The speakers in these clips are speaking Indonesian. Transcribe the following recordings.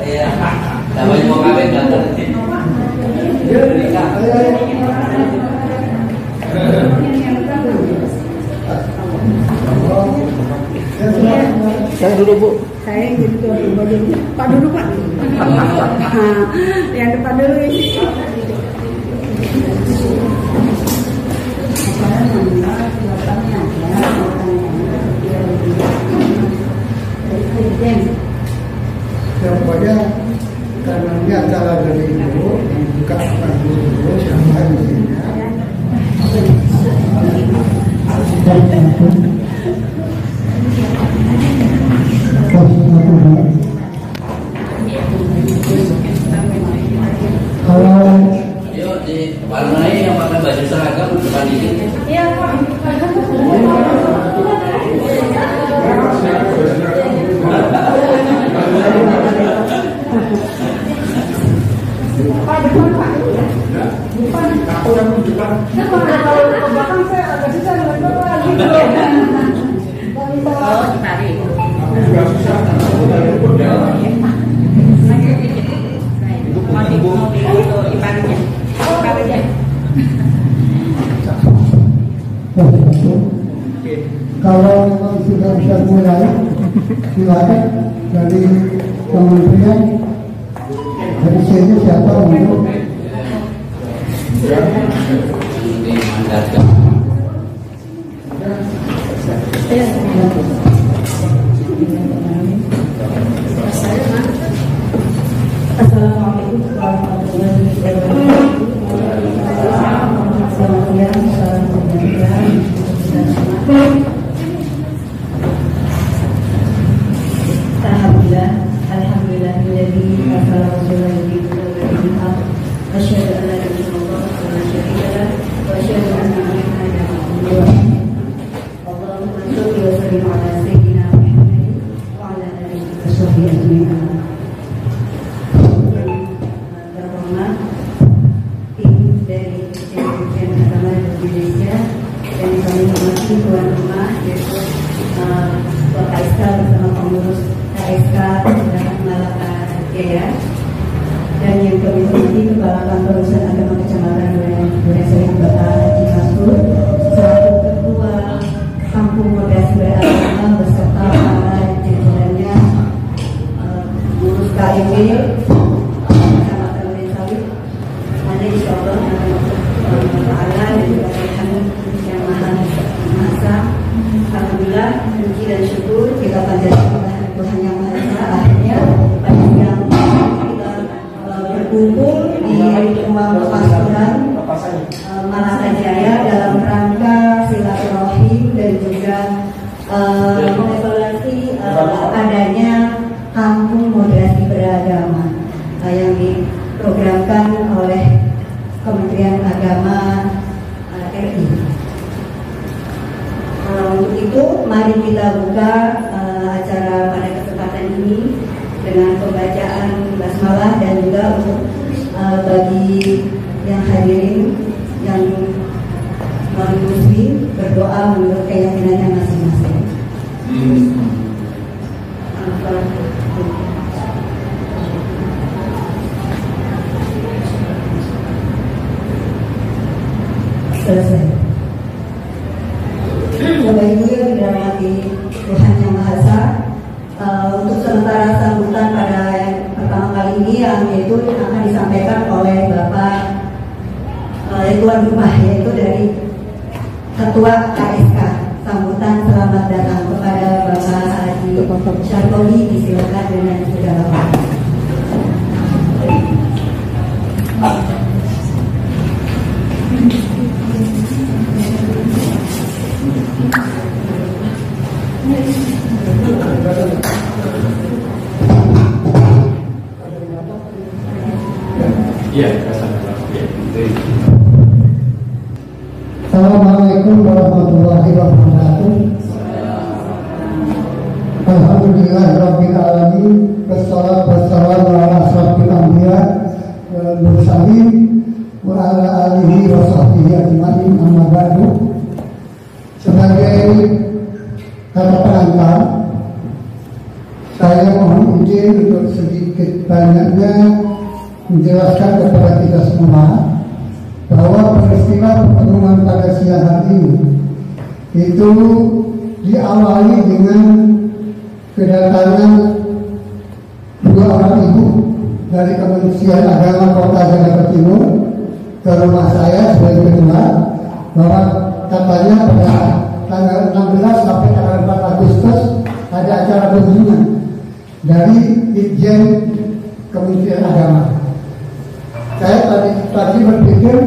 Iya. Namanya mau kawin datang. Saya dulu Bu. Saya gitu Pak dulu Pak. Yang depan dulu ini. Pokoknya karena ini acara dari Ibu yang buka apa dulu siapa isinya. Yuk diwarnai yang pakai baju seragam depan ini. Iya Pak. Pak depan Pak. Depan. Aku yang depan. Kalau ke belakang saya agak susah ngeliat lagi. Oh, ditarik. Agak susah. Kalau memang sudah bisa mulai, silakan dari kementerian. Dari sini siapa untuk dimandatkan. Assalamualaikum warahmatullahi wabarakatuh. Selamat siang, salam sejahtera. Alhamdulillah, alhamdulillahilladzi arsala rasulahu bil huda asyhadu an la ilaha illallah wa la syarika lah wa asyhadu anna Muhammadan abduhu wa rasuluh. Allahumma shalli wa sallim ala sayyidina Muhammad wa ala alihi wa sahbihi ajma'in. Terhormat tim dari Kementerian Agama Indonesia dan kami hormati tuan rumah yaitu Ketua KSK bersama pengurus KSK dan Malaka Jaya, dan yang kami hormati Kepala Kantor Urusan Agama Kecamatan Duren Bapak Haji Mastur selaku Ketua Kampung Moderasi Beragama beserta para jajarannya, pengurus KMW Kecamatan Duren Sawit, mana insya Allah Ta'ala dan juga Tuhan yang Maha Esa. Alhamdulillah, puji dan syukur kita panjatkan Tuhan yang Maha Esa. Akhirnya pada siang kita berkumpul di ruang pastoran Malaka Jaya dalam rangka silaturahim dan juga mengevaluasi adanya Kampung Moderasi Beragama yang diprogramkan oleh Kementerian Agama RI. Untuk itu, mari kita buka acara pada kesempatan ini dengan pembacaan basmalah dan juga untuk bagi yang hadirin yang non-muslim berdoa menurut keyakinannya masing-masing. Selesai. Bapak Ibu yang dirahmati Tuhan Yang Maha Esa, untuk sementara sambutan pada yang pertama kali ini yaitu akan disampaikan oleh Bapak tuan rumah, yaitu dari Ketua KSK. Sambutan selamat datang kepada Bapak Haji Syarkoli, disilakan dengan segala hormat. Assalamualaikum warahmatullahi wabarakatuh. Alhamdulillah rabbil alamin, wassalatu wassalamu ala asyrofil anbiya wal mursalin wa ala alihi wa sahbihi ajmain, amma ba'du. Sebagai kata pengantar, saya mohon izin untuk sedikit sedikit banyaknya menjelaskan kepada kita semua bahwa peristiwa pertemuan pada siang hari ini itu diawali dengan kedatangan dua orang ibu dari Kementerian Agama Kota Jakarta Timur ke rumah saya sebagai ketua, bahwa katanya pada tanggal 16 sampai tanggal 4 Agustus ada acara kunjungan dari Ditjen Kementerian Agama. Saya tadi berpikir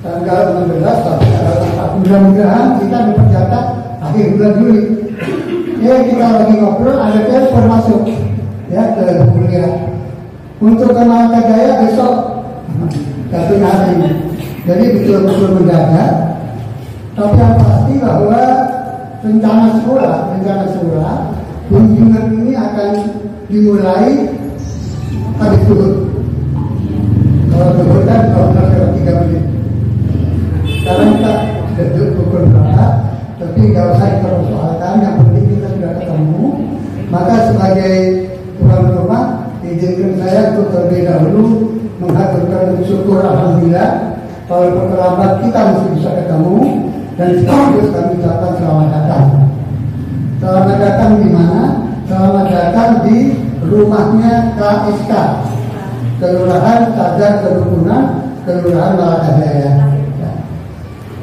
tanggal 16 sampai tanggal 4, mudah-mudahan kita dipercatat akhir bulan Juli. Ya, kita lagi ngobrol, ada telepon masuk ya ke kuliah untuk ke Malaka Jaya besok satu hari. Jadi betul-betul mendadak. Tapi yang pasti bahwa rencana sekolah kunjungan ini akan dimulai habis zuhur. Kalau zuhur kan kalau 3 menit. Sekarang kita duduk pukul berapa? Tapi nggak usah dipersoalkan. Yang penting kita sudah ketemu. Maka sebagai tuan rumah, izinkan saya untuk terlebih dahulu mengaturkan syukur alhamdulillah. Walaupun terlambat kita masih bisa ketemu. Dan sekaligus kami ucapkan selamat datang. Selamat datang di mana? Selamat datang di rumahnya KSK, Kelurahan Sadar Kerukunan, Kelurahan Malaka Jaya.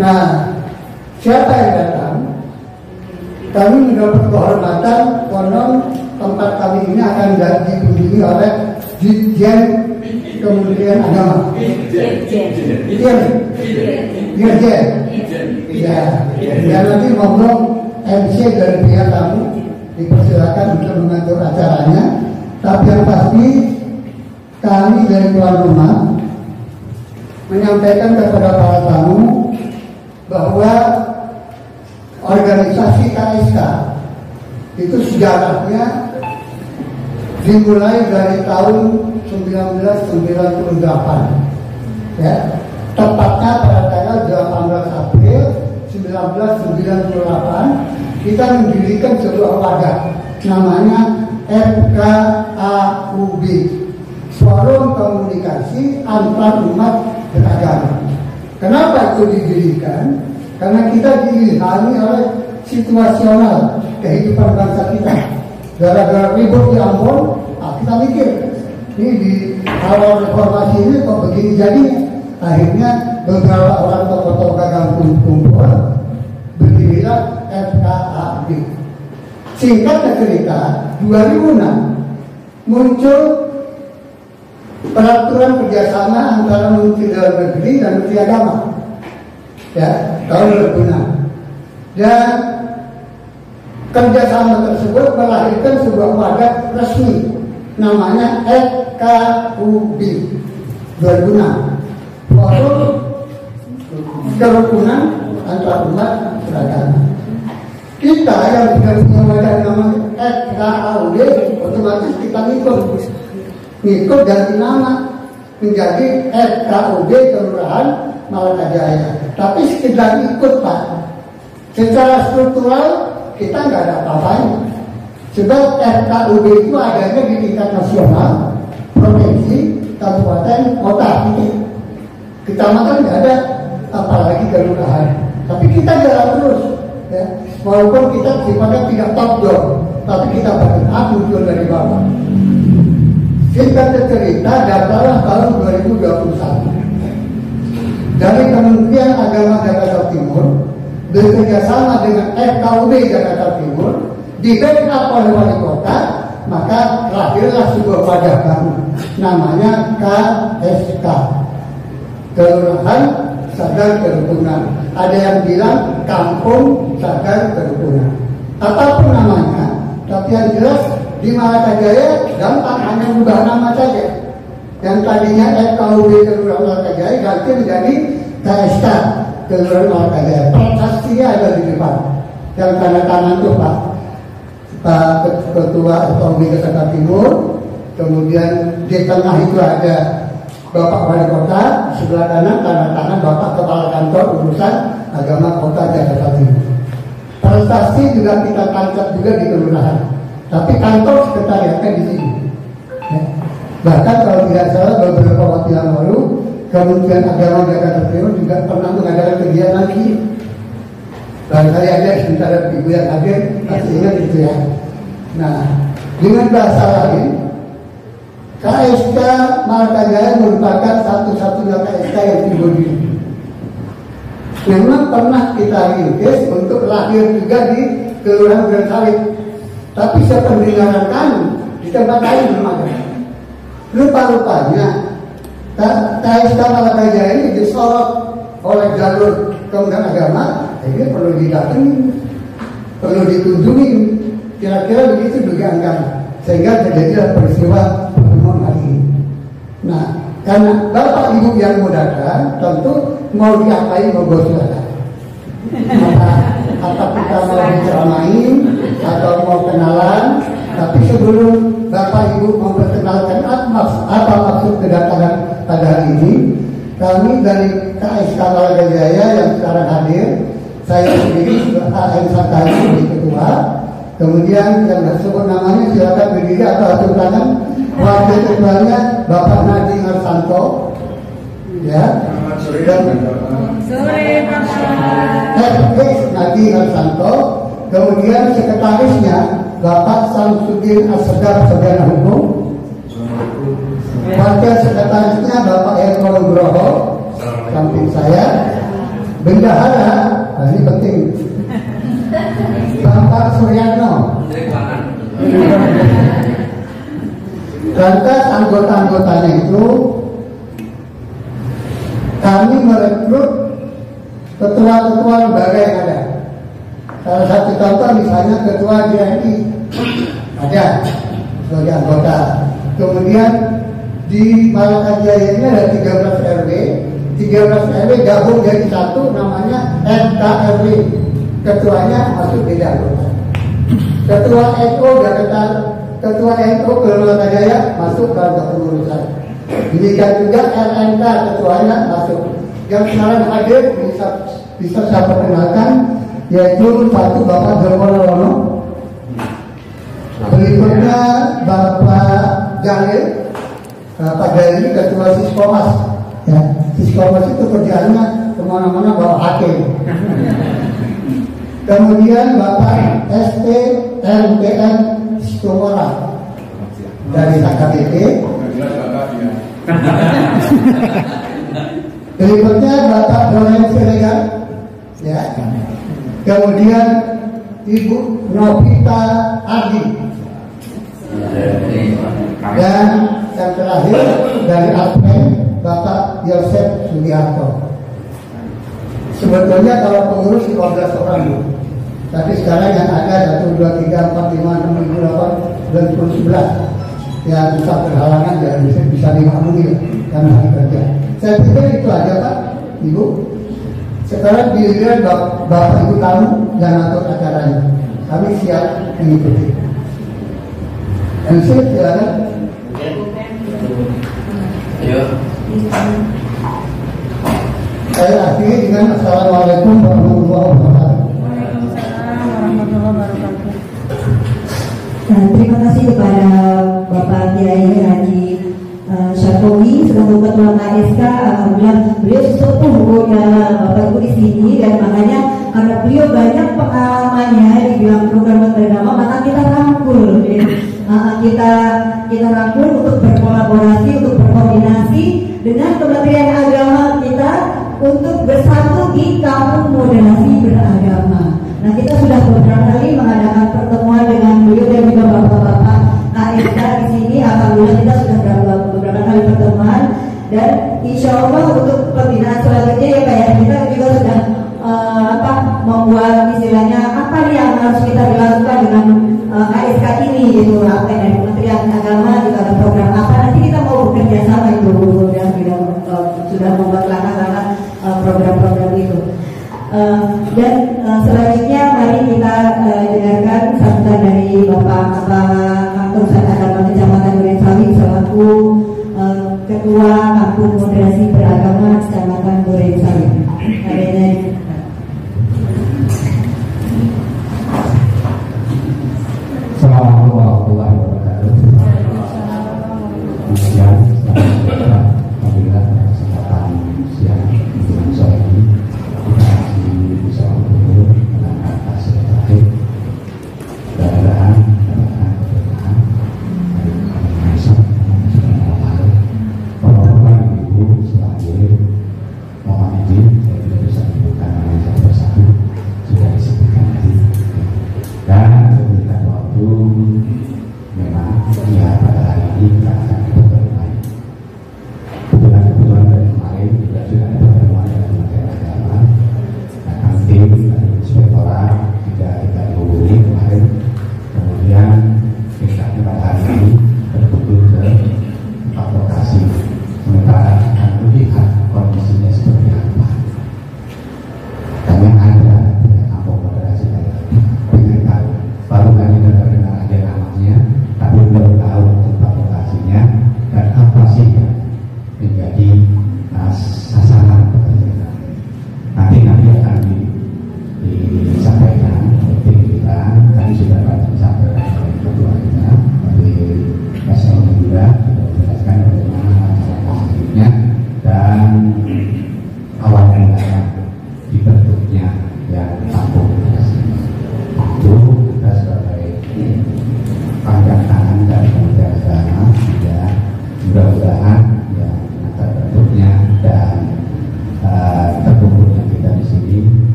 Nah, siapa yang datang? Kami mendapat kehormatan konon tempat kami ini akan dikunjungi oleh Ditjen Kementerian Agama. Dirjen. Ya, nanti ngomong MC dari pihak kami dipersilakan untuk mengatur acaranya. Tapi yang pasti kami dari tuan rumah menyampaikan kepada para tamu bahwa organisasi KSK itu sejarahnya dimulai dari tahun 1998 ya, tepatnya pada tanggal 18 April 1998 kita mendirikan sebuah wadah namanya FKAUB, Forum Komunikasi Antar Umat Beragama. Kenapa itu didirikan? Karena kita diilhami oleh situasional kehidupan bangsa kita. Gara-gara ribut di Ambon, kita mikir ini di awal reformasi ini kok begini jadinya. Akhirnya beberapa orang tokoh-tokoh gagang kumpul berdirilah FKAB. Singkatnya cerita, 2006 muncul peraturan kerjasama antara Menteri Dalam Negeri dan Menteri Agama. Ya, tahun 2006. Dan kerjasama tersebut melahirkan sebuah wadah resmi namanya FKUB 2006, Forum Kerukunan Antar Umat Beragama. Kita yang sudah punya wadah namanya FKUB otomatis kita ngikut ganti nama menjadi FKUB Kelurahan Malaka Jaya. Tapi sekedar ikut Pak, secara struktural kita nggak ada apa-apanya. Sebab FKUB itu adanya di tingkat nasional, provinsi, kabupaten, kota, kecamatan nggak ada, apalagi kelurahan. Tapi kita jalan terus, ya. Walaupun kita sifatnya tidak top down, tapi kita bergerak muncul dari bawah. Singkat cerita, datalah tahun 2021 dari Kementerian Agama Jakarta Timur bekerjasama dengan FKUB Jakarta Timur di backup oleh wali kota, maka lahirlah sebuah wadah baru namanya KSK, Kelurahan Sadar Kerukunan. Ada yang bilang Kampung Sadar Kerukunan. Apapun namanya, tapi yang jelas di Malaka Jaya gampang, hanya ubah nama saja. Yang tadinya FKUB Kelurahan Malaka Jaya ganti menjadi KSK Kelurahan Malaka Jaya. Prasasti ada di depan. Yang tanda tangan itu Pak Ketua FKUB Jakarta Timur. Kemudian di tengah itu ada Bapak Wali Kota, sebelah kanan tanda tangan Bapak Kepala Kantor Urusan Agama Kota Jakarta Timur. Prestasi juga kita tancap juga di kelurahan, tapi kantor sekretariatnya di sini. Ya. Bahkan kalau tidak salah beberapa waktu yang lalu Kementerian Agama Jakarta Timur juga pernah mengadakan kegiatan lagi. Barangkali ada sementara ibu yang hadir masih ingat itu ya. Nah, dengan bahasa lain, KSK Malaka Jaya merupakan satu-satunya KSK yang timbul di sini. Memang pernah kita rintis untuk lahir juga di Kelurahan Durensawit, tapi sependengaran kami di tempat lain belum ada. Rupa-rupanya KSK Malaka Jaya ini disorot oleh jalur Kementerian Agama, ini perlu didatangi, perlu dikunjungi. Kira-kira begitu dugaan kami, sehingga terjadilah peristiwa pertemuan hari ini. Nah, karena bapak ibu yang mau datang, tentu mau diapain mau silakan. Atau kita mau diceramain atau mau kenalan, tapi sebelum bapak ibu memperkenalkan apa maksud kedatangan pada hari ini, kami dari KSK Malaka Jaya yang sekarang hadir, saya sendiri A.M. Sakari sebagai ketua, kemudian yang tersebut namanya silakan berdiri atau atur tangan. Wakil ketuanya Bapak Nadi Harsanto, ya. Sore Nadi Harsanto, kemudian sekretarisnya Bapak Samsudin Asegaf Sarjana Hukum. Wakil sekretarisnya Bapak Eko Nugroho, samping saya. Bendahara, ini penting, Bapak Suryano. Lantas anggota-anggotanya itu kami merekrut ketua-ketua lembaga yang ada. Salah satu contoh misalnya ketua DNI ada sebagai anggota. Kemudian di Malaka Jaya ini ada 13 RW. 13 RW gabung jadi satu, namanya NKRW. Ketuanya masuk beda anggota. Ketua NU Jakarta, Ketua NU Malaka Jaya masuk dalam kepengurusan. Demikian juga RNK ketuanya masuk. Yang sekarang hadir bisa saya perkenalkan, yaitu satu Bapak Joko Lono, berikutnya Bapak Jalil, Pak Jalil ketua Siskomas. Ya, Siskomas itu kerjaannya kemana-mana bawa hakim. Kemudian Bapak ST MPN Sikomora dari KKBP. Berikutnya Bapak Dolen Siregar, ya. Kemudian Ibu Novita Adi, dan yang terakhir dari Admin Bapak Yosef Sugiharto. Sebetulnya kalau pengurus 15 orang, tapi sekarang yang ada 1, 2, 3, 4, 5, 6, 7, 8, 9, 10, 11 yang bisa berhalangan dan bisa dimaklumi karena hari kerja. Saya pikir itu aja Pak, Ibu. Sekarang giliran Bapak Ibu tamu dan atur acaranya. Kami siap mengikuti. MC silakan. Ayo. Saya akhiri dengan Assalamualaikum warahmatullahi wabarakatuh. Terima kasih kepada Bapak Kiai Haji Syakowi selaku Ketua KSK. Alhamdulillah beliau sesepuh Bapak Ibu di sini, dan makanya karena beliau banyak pengalamannya di bidang program agama, maka kita rangkul. Kita rangkul untuk berkolaborasi, untuk berkoordinasi dengan Kementerian Agama kita untuk bersatu di Kampung Moderasi Beragama. Nah, kita sudah beberapa kali mengadakan pertemuan dengan beliau dan juga bapak-bapak KSK di sini. Alhamdulillah kita sudah beberapa kali pertemuan, dan insya Allah untuk pembinaan selanjutnya ya Pak ya, kita juga sudah membuat istilahnya apa nih yang harus kita dilakukan dengan KSK ini gitu, apa dari Kementerian Agama juga ada program apa, nanti kita mau bekerja sama itu, dan kita sudah membuat langkah-langkah program-program itu. Dan selanjutnya mari kita dengarkan sambutan dari Bapak Kantor Agama Kecamatan Durensawit selaku Ketua Kampung Moderasi Beragama Kecamatan Durensawit. Assalamualaikum warahmatullahi wabarakatuh.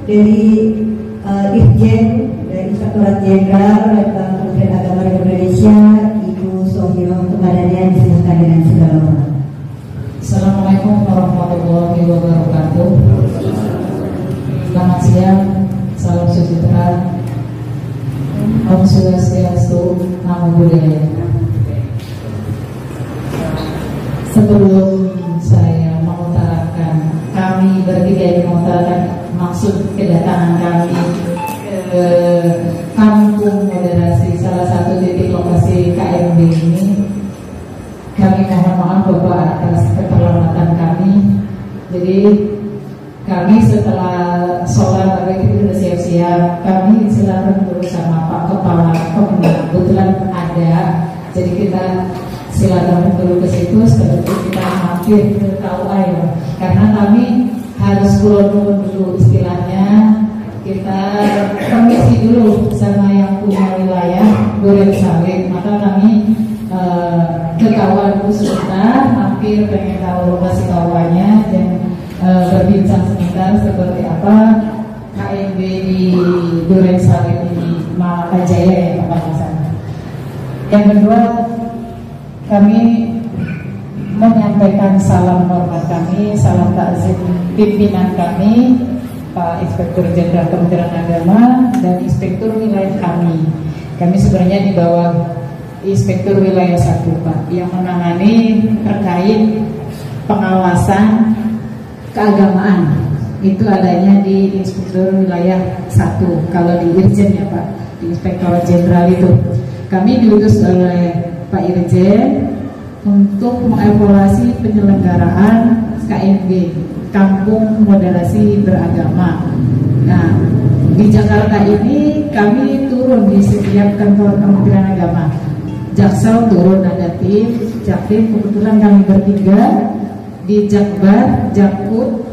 dari Irjen dari Inspektorat Jenderal Kementerian Agama Indonesia, Ibu Sohiro Kemadanian, disilahkan dengan segala hormat. Assalamualaikum warahmatullahi wabarakatuh. Selamat siang, salam sejahtera, Om Swastiastu, Namo Buddhaya. Sebelum saya mengutarakan, kami bertiga ini mengutarakan maksud kedatangan kami ke Kampung Moderasi, salah satu titik lokasi KMB ini, kami mohon maaf Bapak atas keterlambatan kami. Jadi kami setelah sholat itu sudah siap-siap, kami silakan dulu sama Pak Kepala kebetulan ada, jadi kita silakan dulu ke situ. Setelah itu kita mampir ke KUA ya, karena kami harus keluar dulu istilahnya, kita permisi dulu sama yang punya wilayah Duren Sawit, maka kami ke KUA dulu sebentar, mampir pengen tahu lokasi KUA-nya dan berbincang sebentar seperti apa KMB di Duren Sawit ini, Malaka Jaya ya Pak Hasan. Yang kedua, kami menyampaikan salam hormat kami, salam takzim pimpinan kami, Pak Inspektur Jenderal Kementerian Agama dan Inspektur Wilayah kami. Kami sebenarnya di bawah Inspektur Wilayah 1 Pak, yang menangani terkait pengawasan keagamaan. Itu adanya di Inspektur Wilayah 1. Kalau di Irjen ya Pak, di Inspektorat Jenderal itu kami diutus oleh Pak Irjen untuk mengevaluasi penyelenggaraan KMB, Kampung Moderasi Beragama. Nah, di Jakarta ini kami turun di setiap kantor Kementerian Agama. Jaksel turun, ada tim, Jaktim, kebetulan kami bertiga. Di Jakbar, Jakput,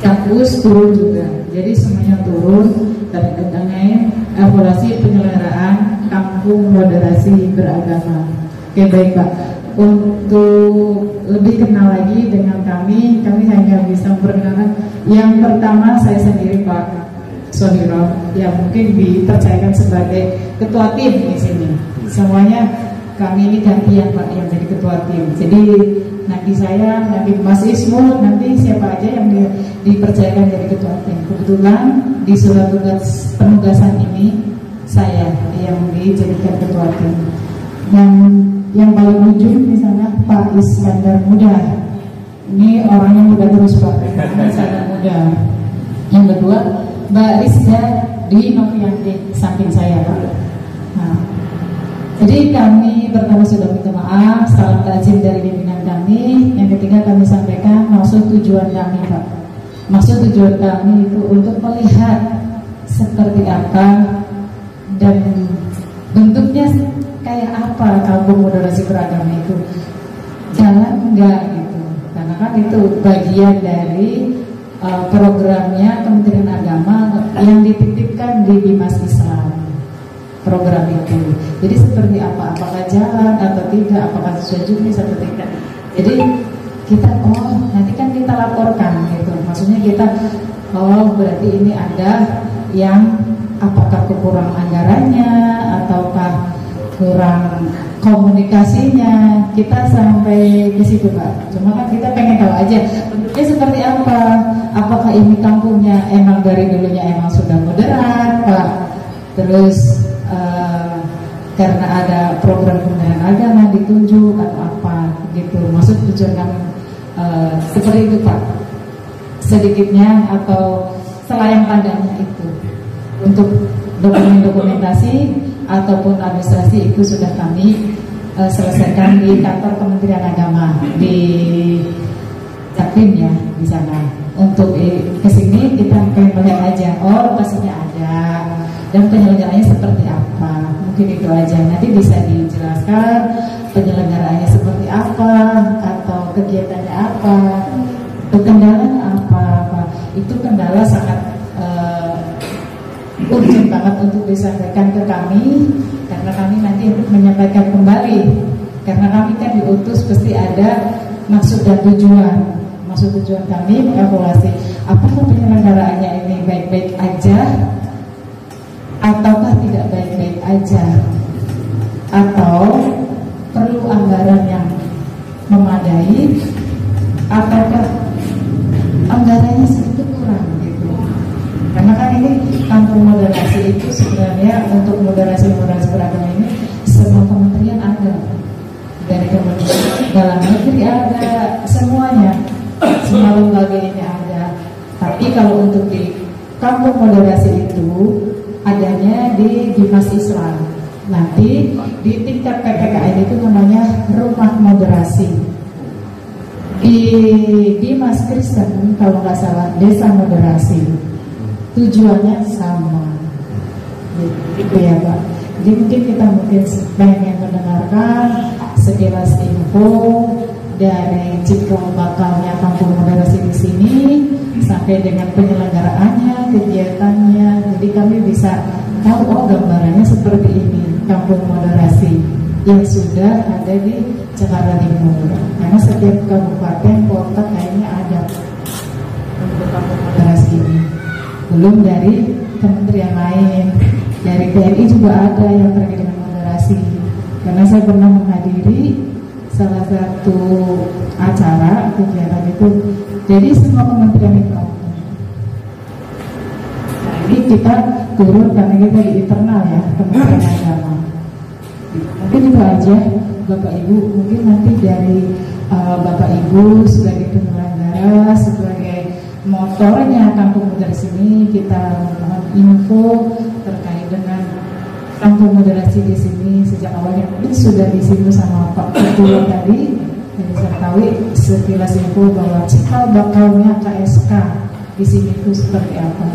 Jakus turun juga. Jadi semuanya turun terkait evaluasi penyelenggaraan Kampung Moderasi Beragama. Oke baik Pak, untuk lebih kenal lagi dengan kami hanya bisa memperkenalkan. Yang pertama saya sendiri Pak Sohiro, yang mungkin dipercayakan sebagai ketua tim di sini. Semuanya kami ini gantian Pak yang jadi ketua tim. Jadi nanti saya, nanti Mas Ismul, nanti siapa aja yang dipercayakan jadi ketua tim. Kebetulan di surat tugas penugasan ini saya yang dijadikan ketua tim. Yang paling ujung di sana Pak Iskandar Muda. Ini orangnya muda terus Pak, sangat muda. Yang kedua Mbak Rizda Dwi Novianti samping saya Pak. Nah, jadi kami pertama sudah minta maaf, salam takzim dari pimpinan kami. Yang ketiga kami sampaikan maksud tujuan kami Pak. Maksud tujuan kami itu untuk melihat seperti apa dan bentuknya kayak apa Kampung Moderasi Beragama itu, jalan enggak gitu, karena kan itu bagian dari programnya Kementerian Agama yang dititipkan di Bimas Islam, program itu. Jadi seperti apa, apakah jalan atau tidak, apakah sesuai jenis atau tidak. Jadi kita nanti kan kita laporkan gitu, maksudnya kita berarti ini ada yang apakah kekurangan anggarannya ataukah kurang komunikasinya, kita sampai ke situ Pak. Cuma kan kita pengen tahu aja bentuknya seperti apa. Apakah ini kampungnya emang dari dulunya emang sudah moderat Pak, terus karena ada program pembinaan agama ditunjuk atau apa gitu. Maksud tujuan kami seperti itu Pak, sedikitnya atau selayang pandangnya itu. Untuk dokumentasi ataupun administrasi itu sudah kami selesaikan di kantor Kementerian Agama di Jaktim ya di sana. Untuk kesini kita pengen melihat aja, lokasinya ada dan penyelenggaraannya seperti apa. Mungkin itu aja. Nanti bisa dijelaskan penyelenggaraannya seperti apa atau kegiatannya apa, kendalanya apa. Itu kendala sangat urgent banget untuk disampaikan ke kami, karena kami nanti menyampaikan kembali, karena kami kan diutus pasti ada maksud dan tujuan. Maksud tujuan kami mengevaluasi apakah penyelenggaraannya ini baik baik-baik aja, ataukah tidak baik-baik aja, atau perlu anggaran yang memadai, ataukah anggarannya sedikit kurang gitu. Karena kan ini kampung moderasi itu sebenarnya untuk moderasi beragama ini semua kementerian ada, dari Kementerian Dalam Negeri ada, semuanya, semua lembaga ini ada. Tapi kalau untuk di kampung moderasi itu adanya di Dinas Islam. Nanti di tingkat PPKN itu namanya rumah moderasi. Di Dinas Kristen kalau nggak salah desa moderasi. Tujuannya sama, gitu ya Pak. Jadi mungkin kita pengen mendengarkan sekilas info dari cikal bakalnya kampung moderasi di sini sampai dengan penyelenggaraannya, kegiatannya. Jadi kami bisa tahu gambarannya seperti ini kampung moderasi yang sudah ada di Jakarta Timur. Karena setiap kabupaten kota kayaknya ada untuk kampung moderasi ini. Belum dari kementerian lain, dari TNI juga ada yang terkait dengan moderasi. Karena saya pernah menghadiri salah satu acara kegiatan itu, jadi semua kementerian itu ada. Nah, ini kita turun karena kita di internal ya, Kementerian Agama. Mungkin itu aja Bapak Ibu, mungkin nanti dari Bapak Ibu sebagai penyelenggara, sebagai motornya kampung moderasi ini, kita mohon info terkait dengan kampung moderasi di sini sejak awalnya. Mungkin sudah disinggung sama Pak Ketua tadi, jadi saya tahu sekilas info bahwa cikal bakalnya KSK di sini itu seperti apa.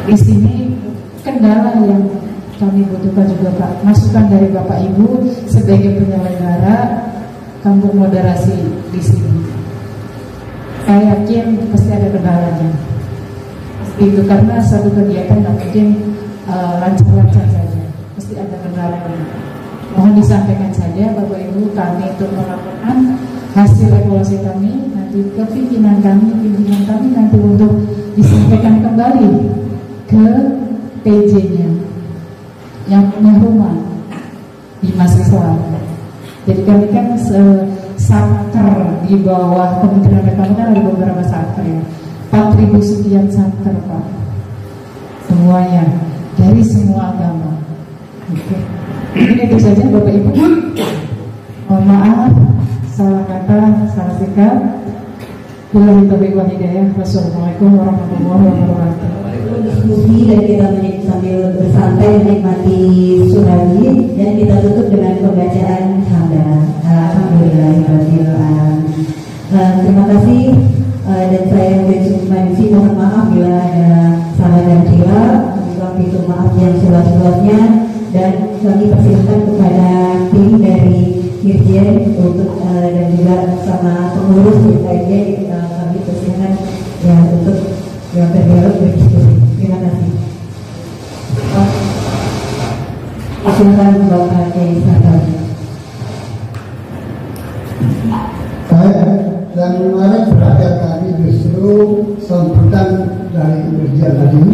Di sini kendala yang kami butuhkan juga Pak, masukan dari Bapak Ibu sebagai penyelenggara kampung moderasi di sini. Saya yakin pasti ada kendalanya. Itu karena satu kegiatan nggak mungkin lancar-lancar saja, pasti ada kendalanya. Mohon disampaikan saja Bapak Ibu, kami untuk melaporkan hasil evaluasi kami nanti ke pimpinan kami nanti untuk disampaikan kembali ke PJ-nya yang punya rumah di mahasiswa. Jadi kami kan satker di bawah Kementerian Agama kan ada beberapa satker ya, 4.000 sekian satker Pak, semuanya dari semua agama. Oke. Mungkin itu saja Bapak Ibu. Mohon maaf salah kata, salah sikap. Billahi taufiq wal hidayah. Wassalamualaikum warahmatullahi wabarakatuh. Diskusi dan kita sambil bersantai menikmati suradi dan kita tutup dengan pembacaan hamdalah. Alhamdulillahirabbil alamin. Terima kasih dan saya Bensumansi mohon maaf bila ada salah dan hilaf. Kami minta maaf yang seluas-luasnya dan kami persilakan kepada tim dari Dirjen untuk dan juga sama pengurus DKJ kami persilakan ya untuk yang berdialog berdiskusi. Terima kasih. Silakan Bapak Kiai Sarkadi. Dan kemarin terakhir kali justru sambutan dari Dirjen tadi,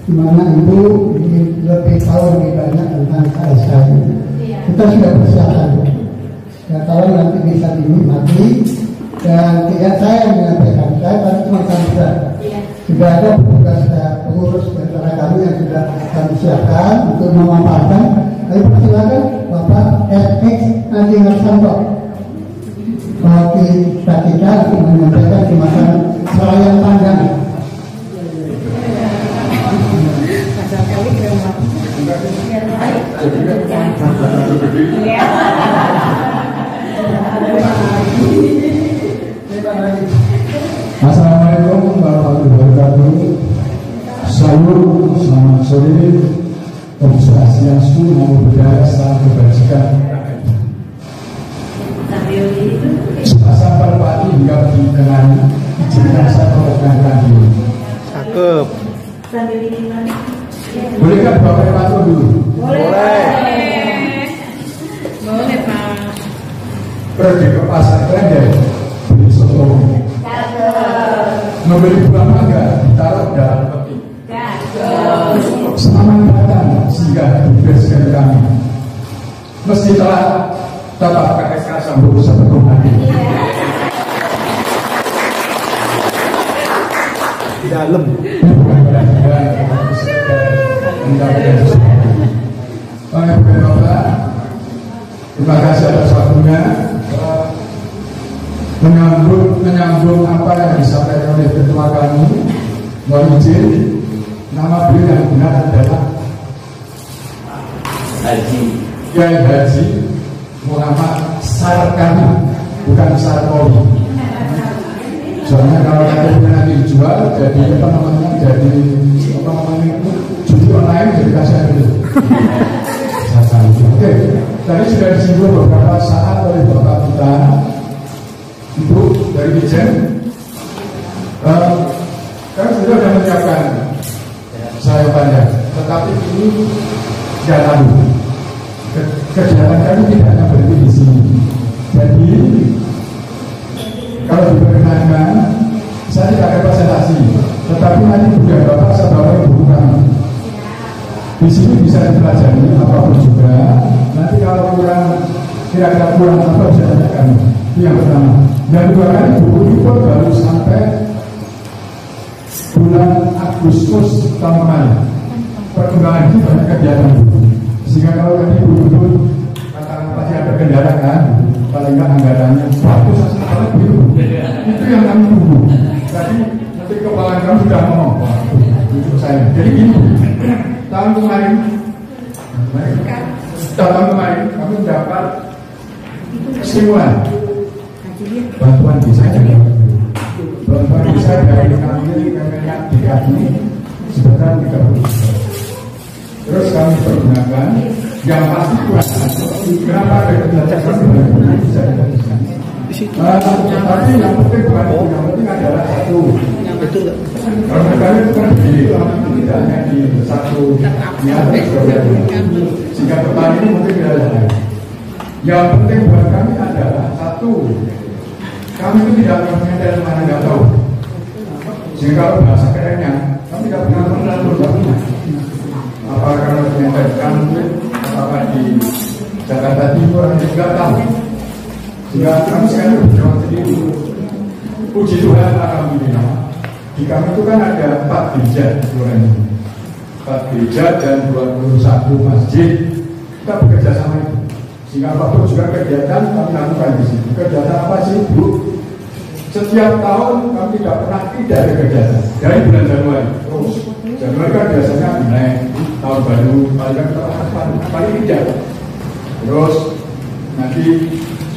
di mana Ibu lebih tahu lebih banyak tentang KSK ini. Kita sudah persiapkan. Ya, kalau nanti bisa dinikmati dan tidak saya yang menyampaikan, saya tadi cuma sambutan. Sudah ada petugas pengurus antara kami yang sudah kami siapkan untuk memaparkan. Kami persilakan Bapak SX Andi Harsanto wakil kita untuk menyampaikan kemasan selayan panjang. Assalamualaikum warahmatullahi wabarakatuh. Salam, selamat sore. Om Swastiastu, Namo Buddhaya, salam kebajikan. Sampai pagi hingga dikenali, izinkan saya memperkenalkan tadi. Cakep. Bolehkah Bapak Patung dulu? Boleh. Boleh Pak. Pergi ke pasar Klender, beli soto. membeli buah mangga ditaruh dalam peti. Selamat datang sehingga dibebaskan kami. Meski telah tetap KSK sambung sepenuh hati. Di dalam. Terima kasih atas waktunya. Menyambung apa yang disampaikan oleh ketua kami, mohon izin, nama beliau yang benar adalah Kiai Haji Muhammad Sarkani, bukan Sarkoni. Soalnya kalau nanti dijual jadi apa namanya, jadi apa namanya itu judi online, jadi kasihan dulu. Oke, tadi sudah disinggung beberapa saat oleh bapak kita. Ibu dari Dijen, kan sudah menyiapkan saya panjang, tetapi ini jalan kegiatan kami tidak hanya berhenti di sini. Jadi kalau diperkenankan, saya tidak ada presentasi, tetapi nanti juga bapak saya bawa buku kami. Di sini bisa dipelajari apapun juga. Nanti kalau kurang, kira-kira kurang apa bisa tanya kami. Itu yang pertama. Dan dua kali buku itu baru sampai bulan Agustus tahun kemarin. Perkembangan itu banyak kegiatan buku. Sehingga kalau tadi buku katakan pasti ada kendala kan, paling nggak anggarannya waktu sesuatu itu yang kami tunggu. Tadi nanti kepala kami sudah ngomong untuk saya. Jadi gini, tahun kemarin kami mendapat stimulan bantuan bisa dari kami Kementerian DKI sebesar 30 juta. Terus kami pergunakan yang pasti kenapa ada kebijakan bisa tapi yang penting yang penting adalah satu. Kalau kami itu kan tidak hanya di satu niat sehingga petani ini mungkin tidak ada. Yang penting buat kami adalah satu, kami itu tidak mengendal mana nggak tahu. Sehingga kalau bahasa kerennya, kami tidak pernah mengatur. Apakah karena mengendal kampung, apakah di Jakarta Timur, kami tidak tahu. Sehingga kami sekarang berjuang sendiri. Puji Tuhan, alhamdulillah. Di kami itu kan ada 4 gereja sebenarnya. 4 gereja dan 21 masjid. Kita bekerja sama itu. Sehingga apapun juga kegiatan kami lakukan di sini. Kegiatan apa sih, Bu? Setiap tahun kami tidak pernah tidak ada kegiatan. Dari bulan Januari terus. Januari kan biasanya naik tahun baru, paling tidak. Terus nanti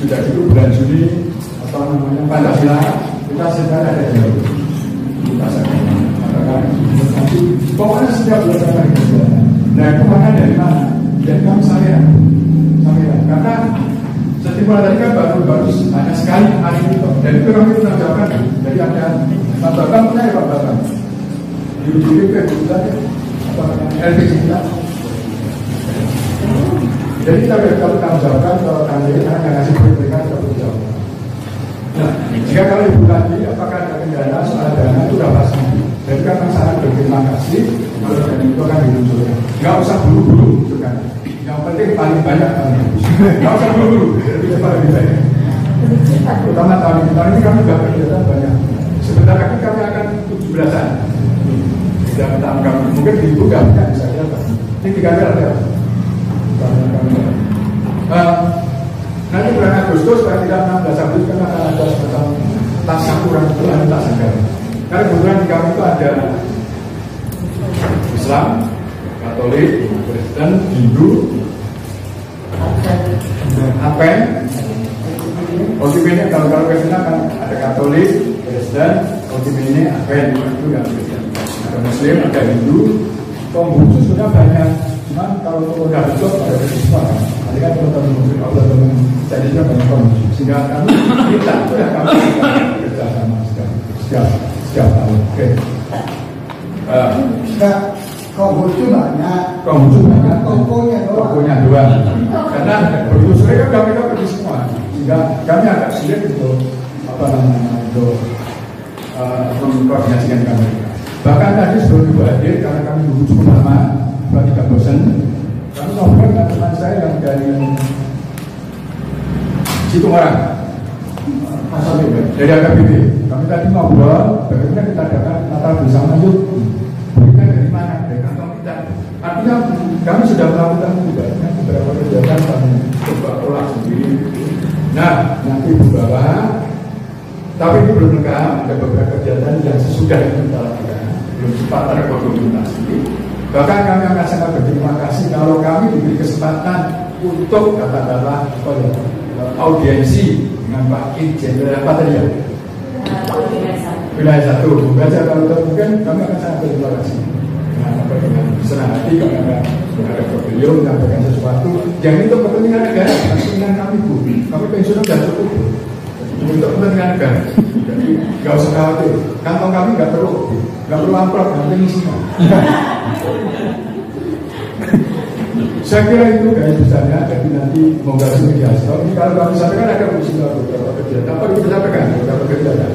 sudah itu bulan Juni apa namanya Pancasila, kita sedang ada jauh. Kita sedang mengatakan nanti pokoknya setiap bulan ada kegiatan. Nah itu mana dari mana? Dari kami sampean. Karena stimulan tadi kan baru hanya sekali hari itu, dan itu kami pernah jawabkan. Jadi ada Pak Bapak punya ya Pak Bapak di ujung ke bulan apa namanya LPG kita. Jadi kita kalau kamu jawabkan, kalau kami hanya ngasih perbaikan kita perlu jawab. Nah, jika kalau ibu tadi apakah ada kendala soal dana itu sudah pasti. Jadi kan sangat berterima kasih kalau dana itu akan dimunculkan. Nggak usah buru-buru, gitu kan. Yang penting paling banyak kami. Nggak usah buru-buru, lebih cepat lebih baik. Terutama tahun ini kami sudah kegiatan banyak. Sebentar lagi kami akan 17-an. Tidak minta kami. Mungkin di ibu nggak bisa lihat. Ini 3 kali ada. Nanti bulan Agustus, kalau tidak 16 Agustus kan akan ada semacam tas kurang itu ada tas anggaran. Karena kebetulan di kami itu ada Islam, Katolik, Kristen, Hindu, Advent. OTP-nya kalau Kristen kan ada Katolik, Kristen, OTP-nya Advent itu yang Kristen. Ada Muslim, ada Hindu. Konghucu sudah banyak. Cuman kalau udah besok ada semua. Tadi kan teman-teman Muslim Allah teman jadi juga banyak konghucu. Sehingga kami kita sudah kami kerja sama setiap tahun. Oke. Konghucu banyak. Tokonya dua. Karena begitu sore kan kami pergi semua. Sehingga kami agak sulit untuk apa namanya untuk mengkoordinasikan kami. Bahkan tadi sebelum Ibu hadir, karena kami dulu cukup lama, buat tidak bosan, kami ngobrol dengan teman saya yang dari Situmorang, dari AKBP. Kami tadi ngobrol, bagaimana kita adakan Natal bersama yuk. Kita dari mana? Dari kantong kita. Artinya kami sudah melakukan juga beberapa kegiatan kami coba olah sendiri. Nah, nanti di bawah, tapi ini belum lengkap. Ada beberapa kegiatan yang sesudah itu kita lakukan, belum sempat terdokumentasi. Bahkan kami akan sangat berterima kasih kalau kami diberi kesempatan untuk katakanlah audiensi dengan Pak Irjen apa tadi ya? Wilayah 1. Baca kalau termungkin kami akan sangat berterima kasih. Nah, dengan senang hati kami akan menghadap beliau menyampaikan sesuatu yang itu kepentingan negara, kepentingan kami Bu. Kami pensiun sudah cukup untuk kepentingan negara. Jadi nggak usah khawatir. Kantong kami nggak perlu amplop, nggak penting isinya. Saya kira itu guys besarnya. Jadi nanti mau ngasih media sosial. Ini kalau kami sampaikan ada beberapa kegiatan. Apa itu sampaikan beberapa kegiatan?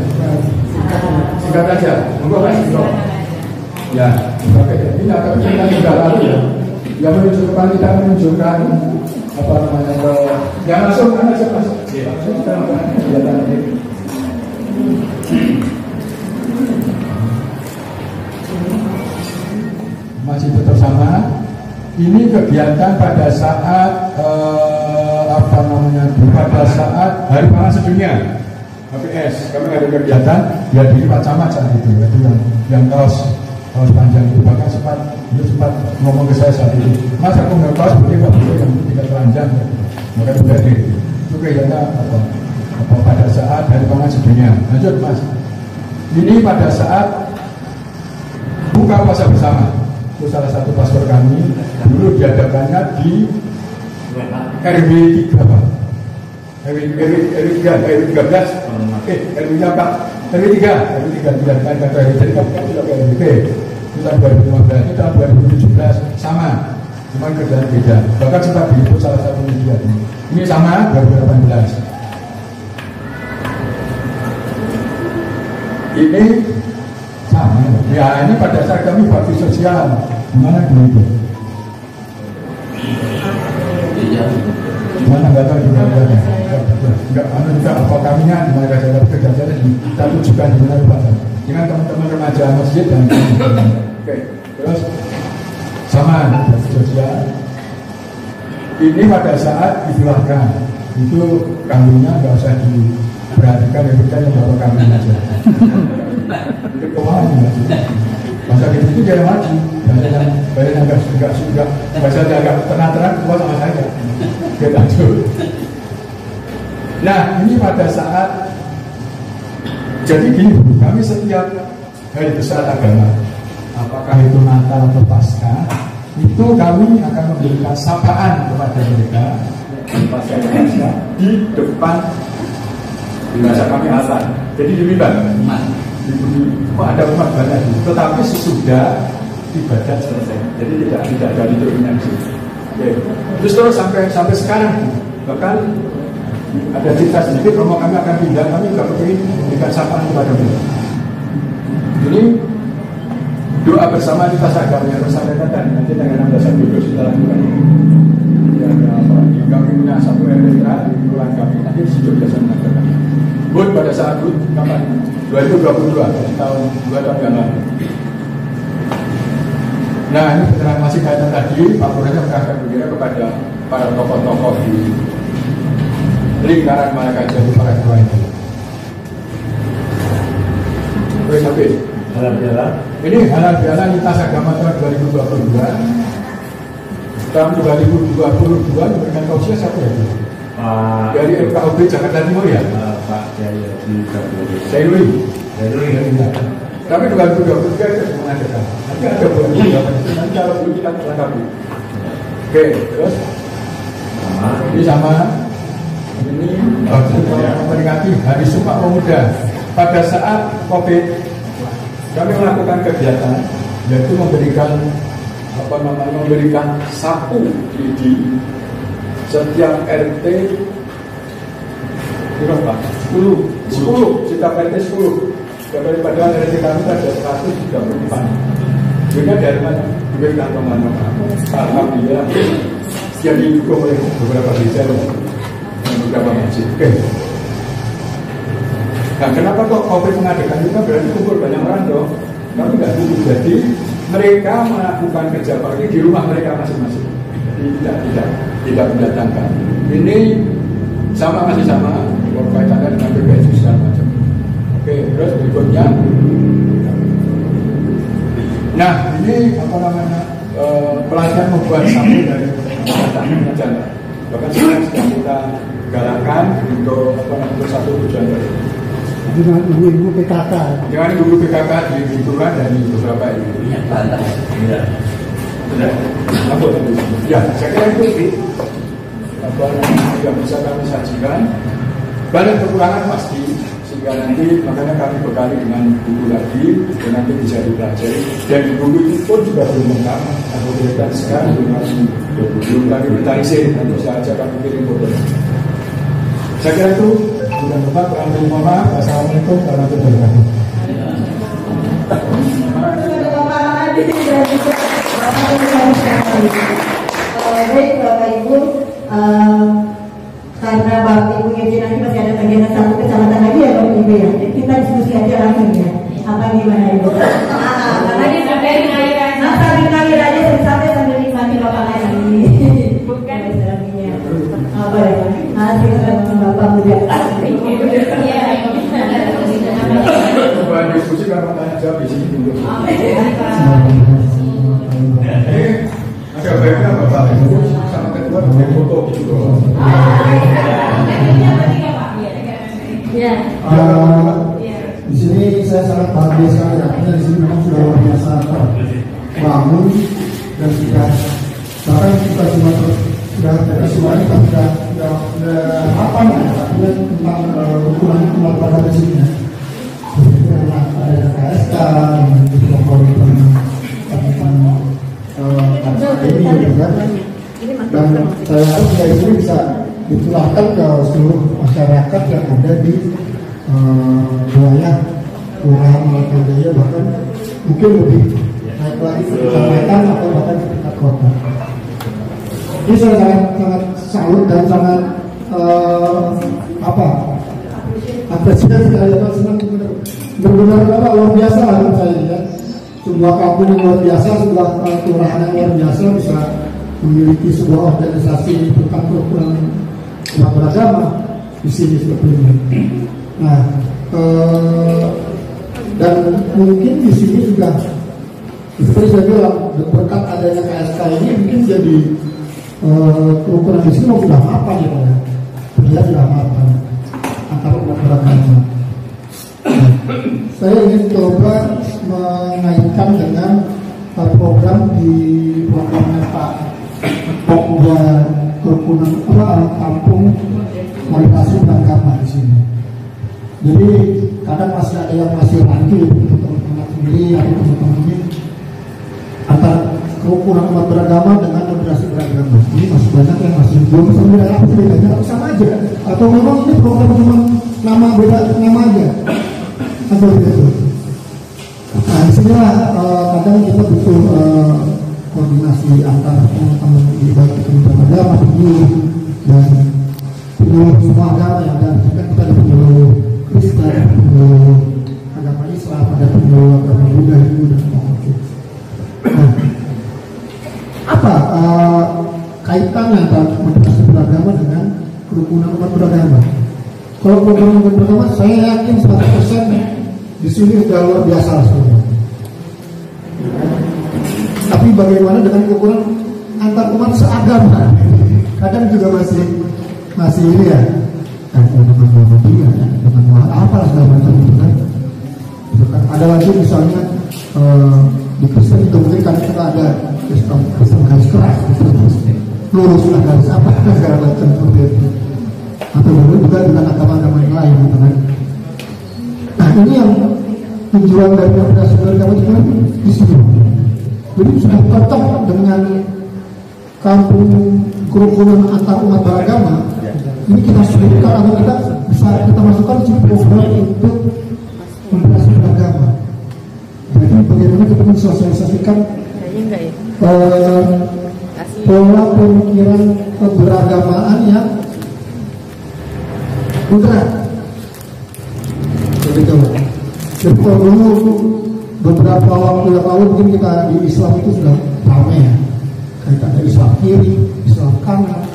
Singkat aja. Monggo Mas. Ya, oke. Ini akan kita sudah lalu ya. Yang menunjukkan kita menunjukkan apa namanya yang langsung kan aja Mas. Langsung kita lakukan kegiatan ini. Masih tetap sama. Ini kegiatan pada saat apa namanya? Pada saat Hari Pangan Sedunia. HPS. Kami ada kegiatan dihadiri Pak Camat saat itu. Itu yang kaos panjang itu, bahkan sempat ngomong ke saya saat itu, Mas aku nggak kaos boleh nggak boleh yang tidak telanjang, maka sudah itu kayaknya apa pada saat Hari Pangan Sedunia. Lanjut Mas, ini pada saat buka puasa bersama, itu salah satu pastor kami dulu diadakannya di RW 3 Pak, RW 13, RW apa? RW 3 diadakan ke RW, jadi kan sudah ke RW. Itu tahun 2015, itu tahun 2017 sama, cuma kerjaan beda. Bahkan sempat diliput salah satu media ini sama 2018. Ini sama ya, ini pada saat kami bakti sosial gimana dulu mana nggak tahu juga nggak apa kaminya dimana ada kerjaan kita tujukan di mana Pak dengan teman-teman remaja masjid dan oke. Terus sama bakti sosial ini pada saat dipulangkan itu kambingnya nggak usah diperhatikan, yang penting yang bawa kambing aja itu kemarin masa itu jangan maju badan agak sudah bahasa agak tenang-tenang kuat sama saya kita lanjut. Nah ini pada saat jadi gini kami setiap hari besar agama apakah itu Natal atau Paskah itu kami akan memberikan sapaan kepada mereka di depan bahasa kami asal jadi demikian ada umat banyak tetapi sesudah ibadah selesai jadi tidak ada liturginya di situ. Terus sampai sekarang bahkan ada cerita sedikit romo kami akan pindah kami juga ingin memberikan sapaan kepada mereka. Ini doa bersama kita agama yang bersampaikan dan nanti tanggal 16 Agustus kita lakukan ya, kami punya satu RPA di kelurahan kami nanti di Jogja saya mengatakan buat pada saat itu kapan 2022 tahun 2 tahun yang lalu. Nah ini beneran masih kaitan tadi Pak Lurahnya mengarahkan begini kepada para tokoh-tokoh di lingkaran mereka jadi para ketua itu. Oke sampai halal bihalal. Ini halal bihalal lintas agama tahun 2022. Tahun 2022 diberikan tausiah siapa ya? Dari FKUB Jakarta Timur ya? Pak Jaya di Jakarta. Saya tapi 2023 itu mengadakan. Nanti ada bulan nanti kalau dulu kita lengkapi. Oke, terus ini sama ini memperingati Hari Sumpah Pemuda. Pada saat COVID kami melakukan kegiatan yaitu memberikan sapu di setiap RT berapa? 10 setiap RT 10 daripada dari kami ada 134. Juga dari mana? Juga kantongan alhamdulillah yang didukung oleh beberapa gereja dan beberapa masjid. Oke. Nah, kenapa kok COVID mengadakan itu? Berarti kumpul banyak orang dong. Tapi nggak gitu. Jadi mereka melakukan kerja bakti di rumah mereka masing-masing. Jadi tidak mendatangkan. Ini masih sama kaitannya dengan PBS segala macam. Oke, terus berikutnya. Nah, ini apa namanya? Pelatihan membuat sampul dari jalan. Bahkan sekarang sedang kita galakkan untuk satu tujuan tadi. Dengan ibu-ibu PKK. Dengan ibu PKK di lingkungan dan di beberapa ini. Minyak bantah. Benar. Apa tadi? Ya, saya kira itu apa yang bisa kami sajikan. Banyak kekurangan pasti, sehingga nanti makanya kami bekali dengan buku lagi dan nanti bisa dipelajari. Dan buku itu pun juga belum lengkap. Atau kita sekarang belum lagi ditarisir. Nanti saja kami kirim foto. Saya kira itu sudah tepat. Mohon maaf. Assalamualaikum warahmatullahi wabarakatuh. Baik Bapak Ibu, karena Bapak Ibu Yudi nanti masih ada bagian satu kecamatan lagi ya Bapak Ibu ya. Jadi kita diskusi aja langsung ya. Apa gimana Ibu? Tadi sampai ngalir aja sambil nikmati Bapak lagi. Bukan istilahnya. Apa ya? Silakan Bapak muda. Iya. Bukan diskusi karena tanya jawab di sini dulu. Agak baiknya Bapak Ibu sama kedua dengan foto gitu. Di sini saya sangat bahagia sekali karena di sini memang sudah luar biasa terbangun dan sudah bahkan kita semua sudah apa namanya tentang ukuran umat pada di sini ya. Ada KSK ini juga dan saya harap dari sini bisa ditularkan ke seluruh masyarakat yang ada di wilayah kelurahan Malakajaya, bahkan mungkin lebih naik lagi ke kecamatan atau bahkan ke tingkat kota. Ini saya sangat salut dan sangat apresiasi sekali, senang benar-benar luar biasa lah menurut saya ya. Sebuah kampung yang luar biasa, sebuah kelurahan yang luar biasa bisa memiliki sebuah organisasi tentang kerukunan umat beragama di sini seperti ini. Nah, dan mungkin di sini juga seperti saya bilang berkat adanya KSK ini mungkin jadi kerukunan di sini sudah mapan ya Pak ya. Terlihat sudah mapan antara umat beragama. Saya ingin coba mengaitkan dengan program di programnya Pak Pokja kerukunan kampung kualitas beragama di sini. Jadi kadang masih ada yang masih ragu teman-teman sendiri atau teman-teman ini antara kerukunan umat beragama dengan moderasi beragama. Ini masih banyak yang masih belum sampai apa bedanya, sama aja. Atau memang ini program cuma nama beda nama aja. Atau begitu. Nah, disinilah kadang kita butuh koordinasi antara teman-teman di baik Kementerian Agama, penyuluh dan penyuluh semua agama yang ada. Kita ada penyuluh Kristen, penyuluh agama Islam, ada penyuluh agama Buddha, Hindu dan sebagainya. Nah, apa kaitannya antara moderasi beragama dengan kerukunan umat beragama? Kalau kerukunan umat beragama, saya yakin 100% di sini sudah luar biasa sebenarnya. Tapi bagaimana dengan kerukunan antar umat seagama? Kadang juga masih ini ya. Dengan Muhammadiyah, dengan apa segala macam itu kan. Ada lagi misalnya di Kristen itu mungkin kan kita ada Kristen garis keras, lurus lah garis apa segala macam seperti itu. Atau juga dengan agama-agama yang lain gitu kan. Nah ini yang tujuan dari moderasi beragama itu di sini. Jadi sudah cocok dengan kampung kerukunan antar umat beragama. Ini kita sebutkan atau kita bisa kita masukkan di program untuk moderasi beragama. bagaimana kita mensosialisasikan pola pemikiran keberagamaan yang moderat. Jadi kalau dulu beberapa waktu yang lalu mungkin kita di Islam itu sudah ramai ya. Kayak ada Islam kiri, Islam kanan,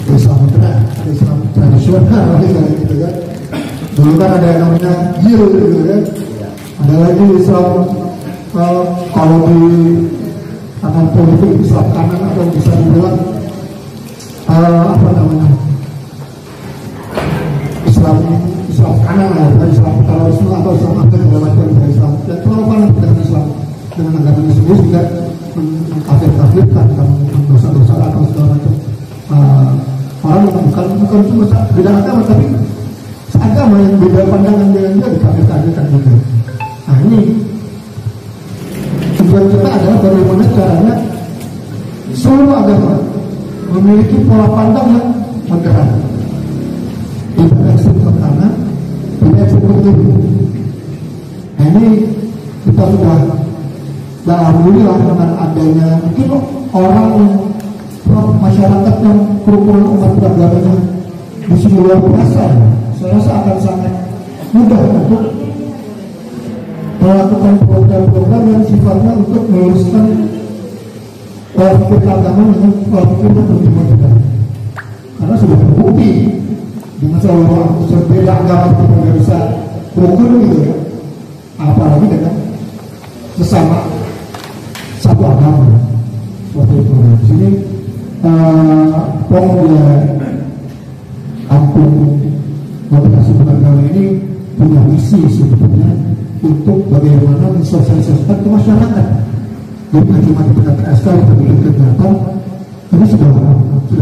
ada Islam moderat, ada Islam tradisional gitu kan. Dulu kan ada yang namanya gil gitu kan. Ada lagi Islam kalau di kanan politik Islam kanan atau bisa dibilang apa namanya Islam kanan lah, Islam terorisme atau Islam apa segala macam dari Islam. Dan terlalu panas dengan Islam dengan agamanya sendiri juga mengkafir-kafirkan, dosa-dosa atau segala macam. Orang bukan cuma beda agama tapi seagama yang beda pandangan dengan dia dikafir-kafirkan juga. Nah ini tujuan kita adalah bagaimana caranya seluruh agama memiliki pola pandang yang moderat, tidak ekstrem ke kanan, tidak ekstrem ke kiri. Nah ini kita sudah alhamdulillah dengan adanya mungkin orang masyarakat yang kerukunan umat beragamanya di sini luar biasa. Saya rasa akan sangat mudah untuk melakukan program-program yang sifatnya untuk meluruskan pola pikir agama dengan pola pikir yang lebih modern. Karena sudah terbukti dengan seluruh berbeda agama itu tidak bisa rukun gitu ya. Apalagi dengan sesama satu agama seperti itu. Di sini pemuda kampung moderasi beragama ini punya misi sebetulnya untuk bagaimana mensosialisasikan ke masyarakat. Jadi bukan cuma di PKS kita bikin kegiatan, ini sudah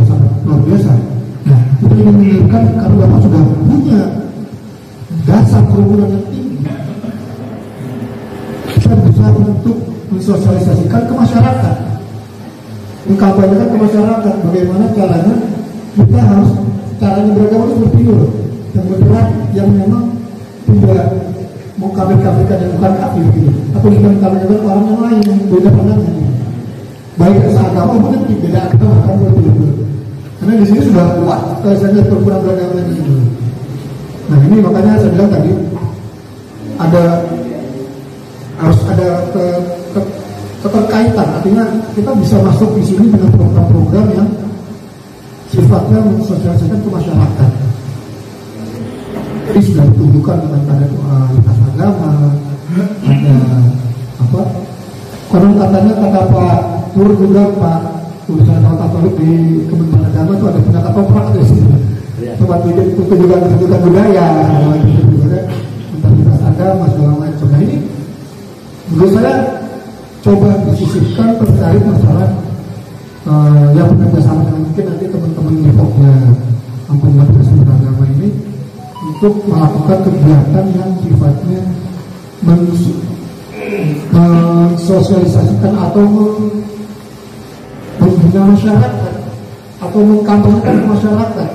sangat luar biasa. Nah, kita ingin menginginkan karena Bapak sudah punya dasar kerukunan yang tinggi, kita bisa untuk mensosialisasikan ke masyarakat, mengkampanyekan ke masyarakat bagaimana caranya kita harus caranya beragama itu seperti itu, yang moderat, yang memang tidak mau kafir-kafirkan yang bukan kafir gitu, atau kita mengkafirkan orang yang lain yang beda pandangan, baik seagama maupun beda agama kan seperti itu. Karena di sini sudah kuat misalnya perkumpulan beragama di sini. Nah ini makanya saya bilang tadi harus ada keterkaitan, artinya kita bisa masuk di sini dengan program-program yang sifatnya mensosialisasikan ke masyarakat. Jadi sudah ditunjukkan dengan ada lintas agama, ada apa? Konon katanya kata Pak Tur juga Pak urusan Katolik di Kementerian Agama itu ada punya ketoprak di sini. Tempat itu juga menunjukkan budaya, tentang lintas agama segala macam. Nah ini menurut saya coba disisipkan terkait masalah yang bekerja sama dengan mungkin nanti teman-teman di Pokja Kampung Moderasi Beragama ini untuk melakukan kegiatan yang sifatnya mensosialisasikan atau membina masyarakat atau mengkampanyekan masyarakat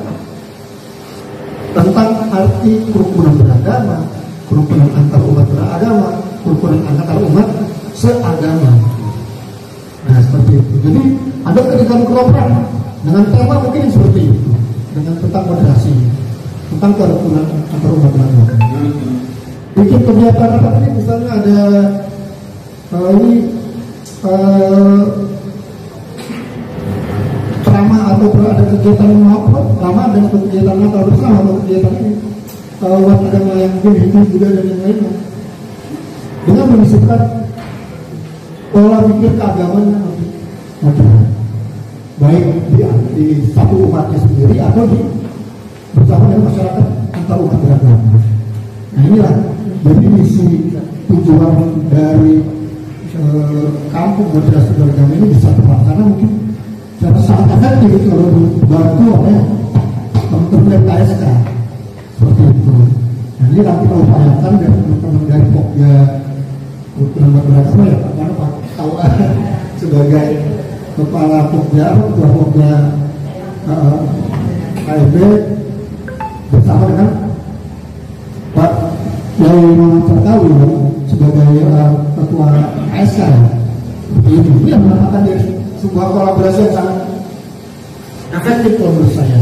tentang arti kerukunan beragama, kerukunan antar umat beragama, kerukunan antar umat seagama. Nah seperti itu. Jadi ada kegiatan dengan tema mungkin seperti itu, dengan tentang moderasi, tentang kerukunan antar umat beragama. Bikin kegiatan apa ini? Misalnya ada ceramah atau ada kegiatan ramah dan kegiatan Natal bersama atau kegiatan ini umat agama yang Hindu juga dan yang lainnya dengan menyisipkan pola pikir keagamaan yang lebih modern, baik di satu umatnya sendiri atau bersama dengan masyarakat antar umat beragama. Nah inilah jadi misi tujuan dari kampung moderasi beragama ini bisa terlaksana mungkin secara sangat efektif kalau dibantu oleh teman-teman KSK seperti itu. Nah ini nanti kita upayakan dari teman-teman dari Pokja kerukunan beragama ya Pak tahu sebagai kepala Pokja ketua Pokja KSB bersama dengan Pak Yai Muhammad Sarkawi sebagai ketua KSK ini yang merupakan sebuah kolaborasi yang sangat efektif menurut saya.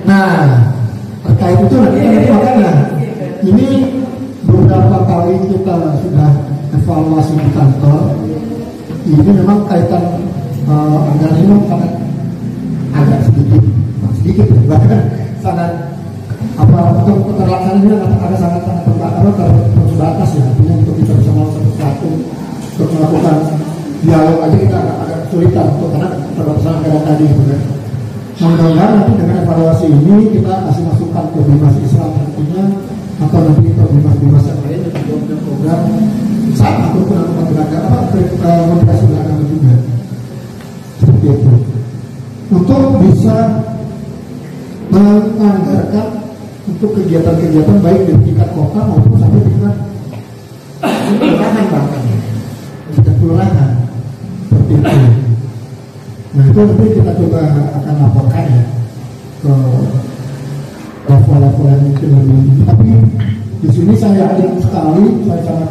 Nah, terkait itu nanti makanya ini beberapa kali kita sudah evaluasi di kantor. Ini memang kaitan anggaran ini sangat agak sedikit bahkan sangat untuk terlaksananya ada sangat terbatas ya. Artinya untuk kita bisa melakukan sesuatu untuk melakukan dialog aja kita agak kesulitan untuk karena terbatasan anggaran tadi. Mudah-mudahan nanti dengan evaluasi ini kita kasih masukan ke Bimas Islam nantinya atau nanti ke Bimas yang lain yang punya program sama ataupun komunikasi belakang juga seperti itu untuk bisa menganggarkan untuk kegiatan-kegiatan baik di tingkat kota maupun sampai tingkat kelurahan bahkan tingkat kelurahan seperti itu. Nah itu nanti kita coba akan laporkan ya ke level-level yang mungkin lebih tinggi. Tapi di sini saya yakin sekali, saya sangat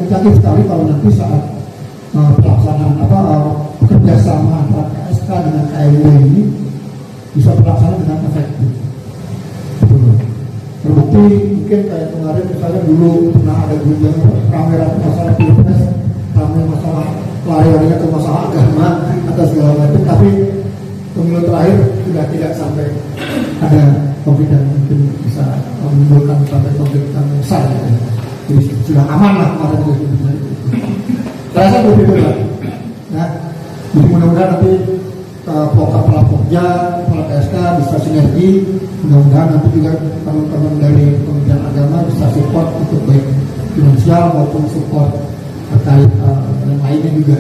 yakin sekali kalau nanti saat pelaksanaan kerjasama antara KSK dengan KMW ini bisa terlaksana dengan efektif. Terbukti mungkin kayak kemarin misalnya dulu pernah ada gunjang kamera masalah pilpres, ramai masalah lari-larinya ke masalah agama atau segala macam, tapi pemilu terakhir sudah tidak sampai ada konflik dan mungkin bisa menimbulkan sampai konflik yang besar gitu. Jadi sudah aman lah kemarin itu. Terasa begitu lah. Nah, jadi mudah-mudahan nanti pelapoknya, KSK bisa sinergi. Mudah-mudahan nanti juga teman-teman dari Kementerian Agama bisa support untuk baik finansial maupun support terkait yang lainnya juga.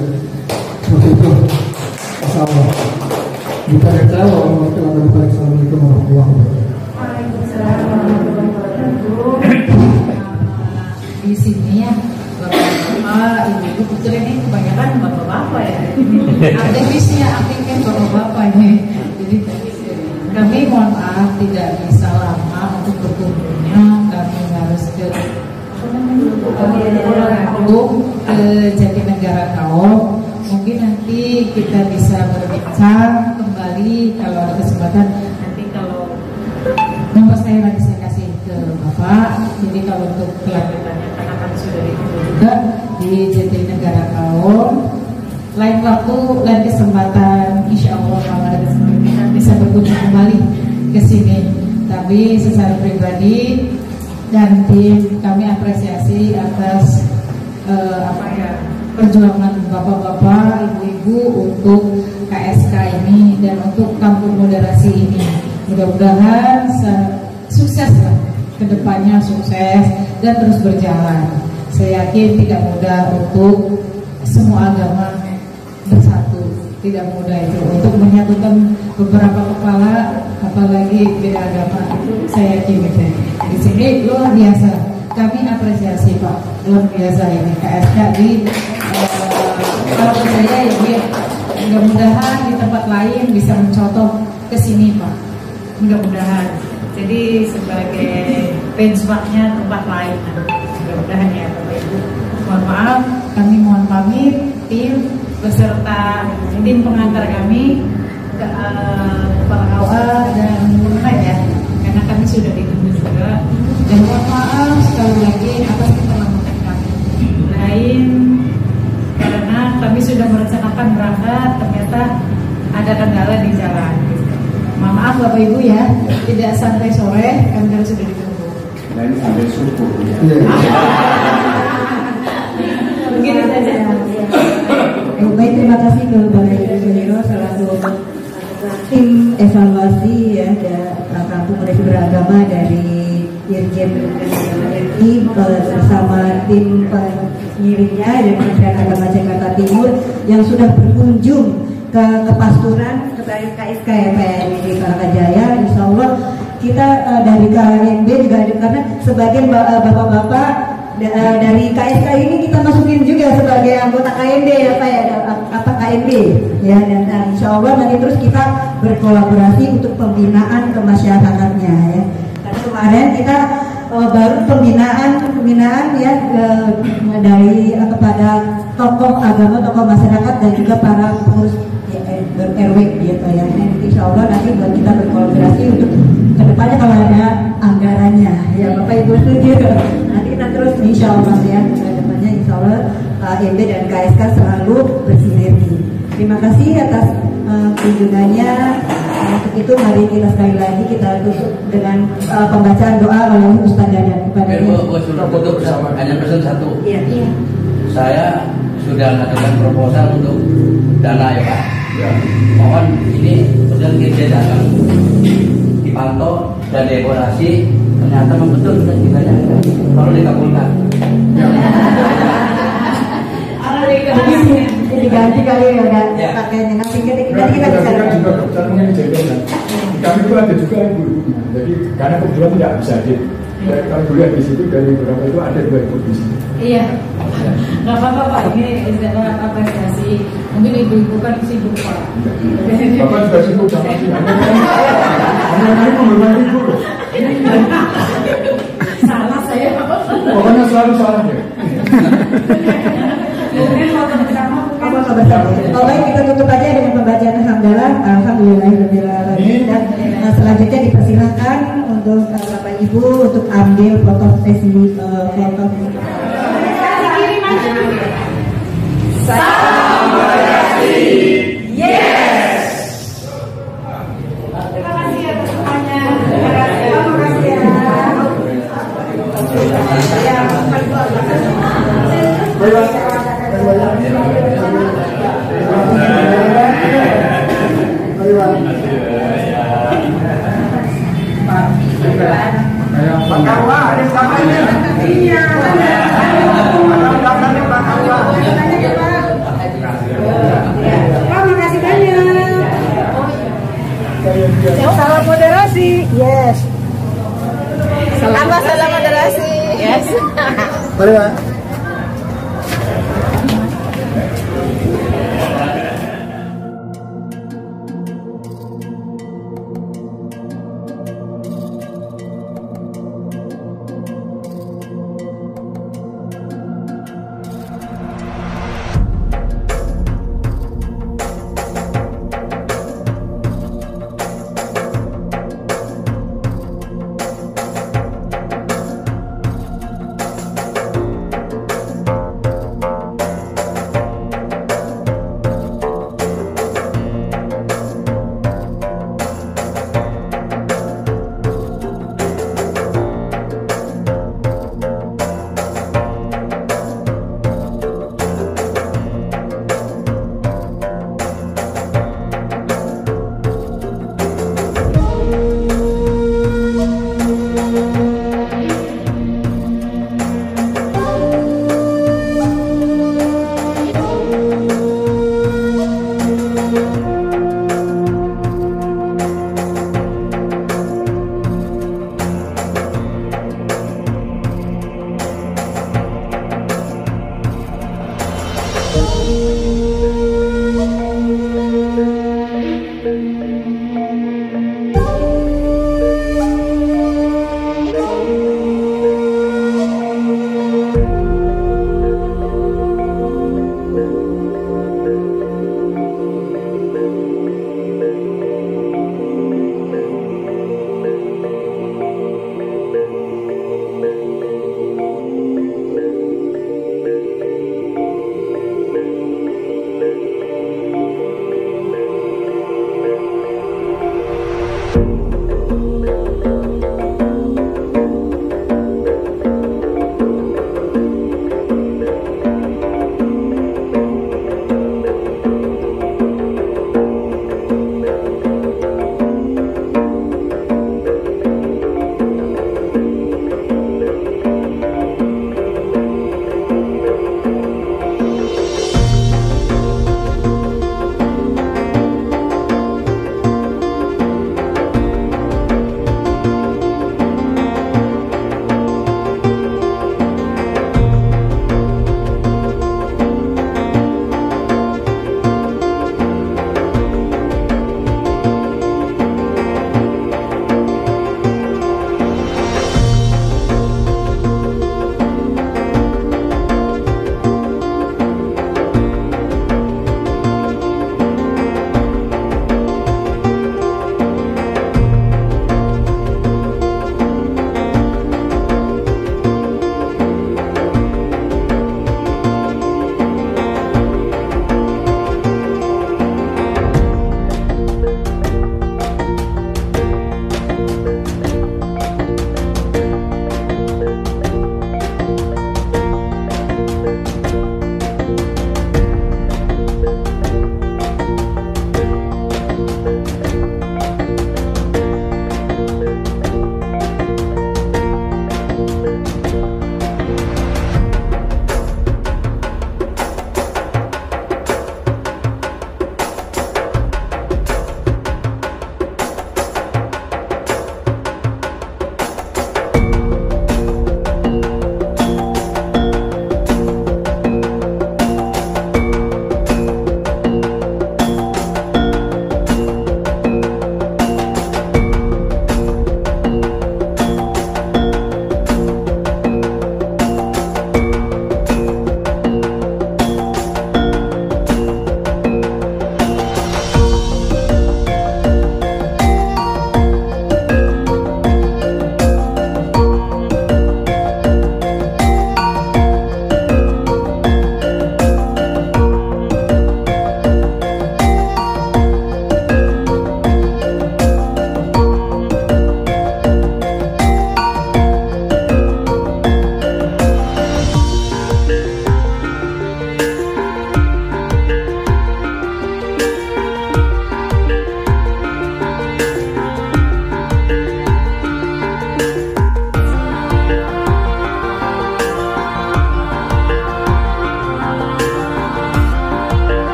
Seperti itu. Assalamualaikum. Bukan yang saya, Assalamualaikum warahmatullahi wabarakatuh. Di sini ya bapak-bapak, ibu-ibu, betul ini kebanyakan bapak-bapak ya. Aktivisnya aktifkan bapak-bapak ini. Jadi kami mohon maaf tidak bisa lama untuk berkunjungnya. Kami harus ke Jatinegara Kaum. Mungkin nanti kita bisa berbincang kembali kalau ada kesempatan. Nanti kalau nomor saya nanti saya kasih ke Bapak. Jadi kalau untuk kelanjutannya karena kami sudah ditunggu juga di Jatinegara Kaum. Lain waktu, lain kesempatan, insya Allah kalau ada kesempatan kita bisa berkunjung kembali ke sini. Tapi secara pribadi dan tim kami apresiasi atas perjuangan bapak-bapak, ibu-ibu untuk KSK ini dan untuk kampung moderasi ini. Mudah-mudahan sukses lah, kedepannya sukses dan terus berjalan. Saya yakin tidak mudah untuk semua agama bersatu, tidak mudah itu untuk menyatukan beberapa kepala, apalagi beda agama itu saya yakin gitu. Di sini luar biasa. Kami apresiasi Pak, luar biasa ini KSK di kalau saya ya mudah-mudahan di tempat lain bisa mencontoh ke sini Pak, mudah-mudahan. Jadi sebagai benchmarknya tempat lain, mudah-mudahan ya Bapak Ibu. Mohon maaf, kami mohon pamit tim beserta tim pengantar kami Pak Awa dan Murna ya, karena kami sudah ditunggu juga. Dan mohon maaf sekali lagi atas keterlambatan kami. Lain karena kami sudah merencanakan berangkat, ternyata ada kendala di jalan. Mohon maaf Bapak Ibu ya, tidak sampai sore, kami kan sudah ditunggu. Nah ini sampai subuh ya. Begini saja. Baik, terima kasih ke Balai Jero selaku tim evaluasi ya kampung moderasi beragama dari Dirjen RI bersama tim pengirimnya dari Kementerian Agama Jakarta Timur yang sudah berkunjung ke Pasturan ke KSK ya Pak di Karakajaya. Insya Allah kita dari KMB juga karena sebagian bapak-bapak dari KSK ini kita masukin juga sebagai anggota KMB ya Pak ya, apa KMB ya, dan insya Allah nanti terus kita berkolaborasi untuk pembinaan ke masyarakatnya ya. Karena kemarin kita baru pembinaan ya dari kepada tokoh agama, tokoh masyarakat dan juga para pengurus RW gitu ya. Insya Allah nanti buat kita berkolaborasi untuk kedepannya kalau ada anggarannya ya Bapak Ibu setuju. Nanti kita terus insya Allah ya kedepannya insya Allah AMB dan KSK selalu bersinergi. Terima kasih atas kunjungannya. Untuk itu mari kita sekali lagi kita tutup dengan pembacaan doa oleh Ustaz Dadan kepadanya. Sudah foto bersama, hanya pesan satu. Iya. Saya sudah mengadakan proposal untuk dana ya Pak. Ya. Mohon ini pesan kita datang dipantau dan dekorasi ternyata membetul dan kitanya kalau dikabulkan. Diganti kali ya pakai nanti kita bisa juga kebetulan mungkin jadinya kami itu ada juga ibu-ibunya, jadi karena kebetulan tidak bisa hadir. Kalau dilihat di situ dari beberapa itu ada 2 ibu di sini. Iya, nggak apa-apa Pak, ini adalah apresiasi. Mungkin ibu-ibu kan sibuk Pak. Bapak juga sibuk sama si hanya menghormati ibu loh. Salah saya Pak. Pokoknya selalu salah ya. Oh baik, kita tutup aja dengan pembacaan hamdalah. Alhamdulillahirobbilalamin. Dan selanjutnya dipersilakan untuk Bapak Ibu untuk ambil foto sesi foto. Yes. Terima kasih atas semuanya. Terima kasih Salam moderasi. Yes. Salam moderasi. Yes. Mari Pak.